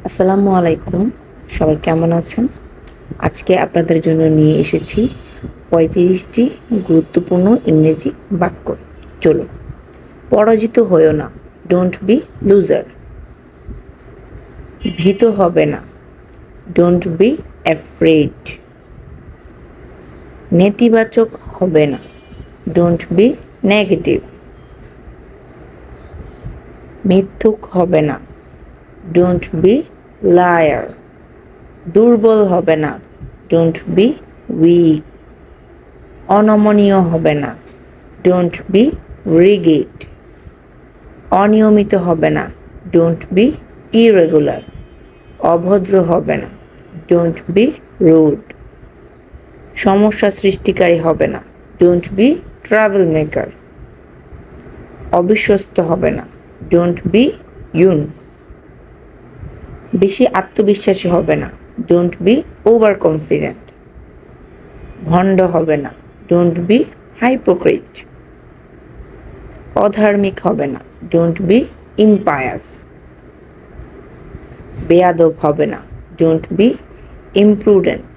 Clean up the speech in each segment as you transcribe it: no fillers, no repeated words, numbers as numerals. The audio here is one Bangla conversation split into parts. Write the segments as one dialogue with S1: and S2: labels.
S1: আসসালামু আলাইকুম। সবাই কেমন আছেন? আজকে আপনাদের জন্য নিয়ে এসেছি ৩৫টি গুরুত্বপূর্ণ ইংরেজি বাক্য। চলুন। পরাজিত হয়ো না, ডোন্ট বি লুজার। ভীত হবে না, ডোন্ট বি অ্যাফ্রেড। নেতিবাচক হবে না, ডোন্ট বি নেগেটিভ। মিথ্যুক হবে না, ডোন্ট বি লায়ার। দুর্বল হবে না, ডোন্ট বি উইক। অনমনীয় হবে না, ডোন্ট বি রিগিড। অনিয়মিত হবে না, ডোন্ট বি ইরেগুলার। অভদ্র হবে না, ডোন্ট বি রুড। সমস্যা সৃষ্টিকারী হবে না, ডোন্ট বি ট্রাভেল মেকার। অবিশ্বস্ত হবে না, ডোন্ট বি ইউন। বেশি আত্মবিশ্বাসী হবে না, ডোন্ট বি ওভার কনফিডেন্ট। ভণ্ড হবে না, ডোন্ট বি হাইপোক্রিট। অধার্মিক হবে না, ডোন্ট বি ইম্পায়াস। বেয়াদব হবে না, ডোন্ট বি ইমপ্রুডেন্ট।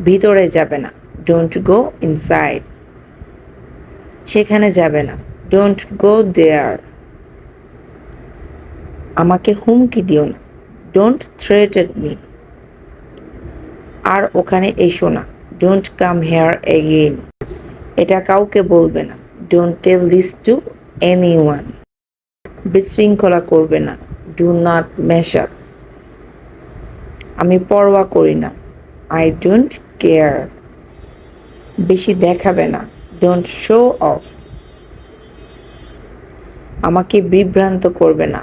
S1: ভিতরে যাবে না, ডোন্ট গো ইনসাইড। সেখানে যাবে না, ডোন্ট গো দেয়ার। আমাকে হুমকি দিও না, ডোন্ট থ্রেটেন মি। আর ওখানে এসো না, ডোন্ট কাম হেয়ার এগেইন। এটা কাউকে বলবে না, don't tell this to anyone. বিশৃঙ্খলা করবে না, ডু নট মেশ আপ। আমি পরোয়া করি না, আই ডোন্ট কেয়ার। বেশি দেখাবে না, ডোন্ট শো অফ। আমাকে বিভ্রান্ত করবে না,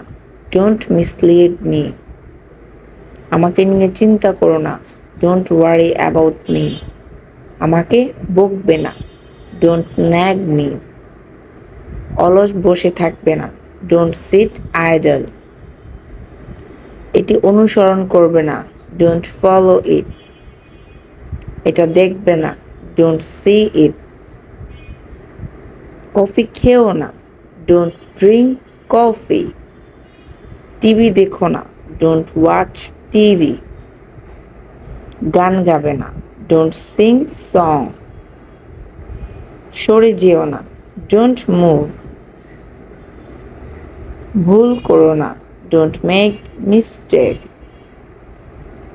S1: ডোন্ট মিসলিড মি। আমাকে নিয়ে চিন্তা করো না, ডোন্ট ওয়ারি অ্যাবাউট মি। আমাকে বকবে না, ডোন্ট ন্যাগ মি। অলস বসে থাকবে না, ডোন্ট সিট আইডল। এটি অনুসরণ করবে না, ডোন্ট ফলো ইট। এটা দেখবে না, ডোন্ট সি ইট। কফি খেও না, ডোন্ট ড্রিঙ্ক কফি। টিভি দেখো না, ডোন্ট ওয়াচ টিভি। গান গাবে না, ডোন্ট সিং সং। সরে যেও না, ডোন্ট মুভ। ভুল করো না, ডোন্ট মেক মিস্টেক।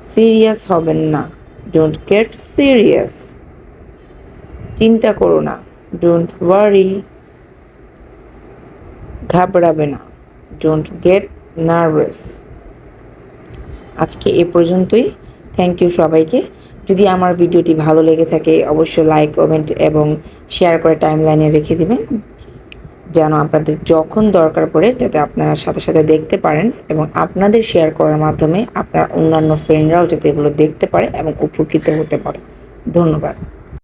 S1: সিরিয়াস হবেন না, ডোন্ট গেট সিরিয়াস। চিন্তা করো না, ডোন্ট ওয়ারি। ঘাবড়াবে না, ডোন্ট গেট নার্ভাস। আজকে এ পর্যন্তই। থ্যাংক ইউ সবাইকে। যদি আমার ভিডিওটি ভালো লেগে থাকে অবশ্যই লাইক, কমেন্ট এবং শেয়ার করে টাইমলাইনে রেখে দেবেন, যেন আপনাদের যখন দরকার পড়ে যাতে আপনারা সাথে সাথে দেখতে পারেন এবং আপনাদের শেয়ার করার মাধ্যমে আপনার অন্যান্য ফ্রেন্ডরাও যাতে এগুলো দেখতে পারে এবং উপকৃত হতে পারে। ধন্যবাদ।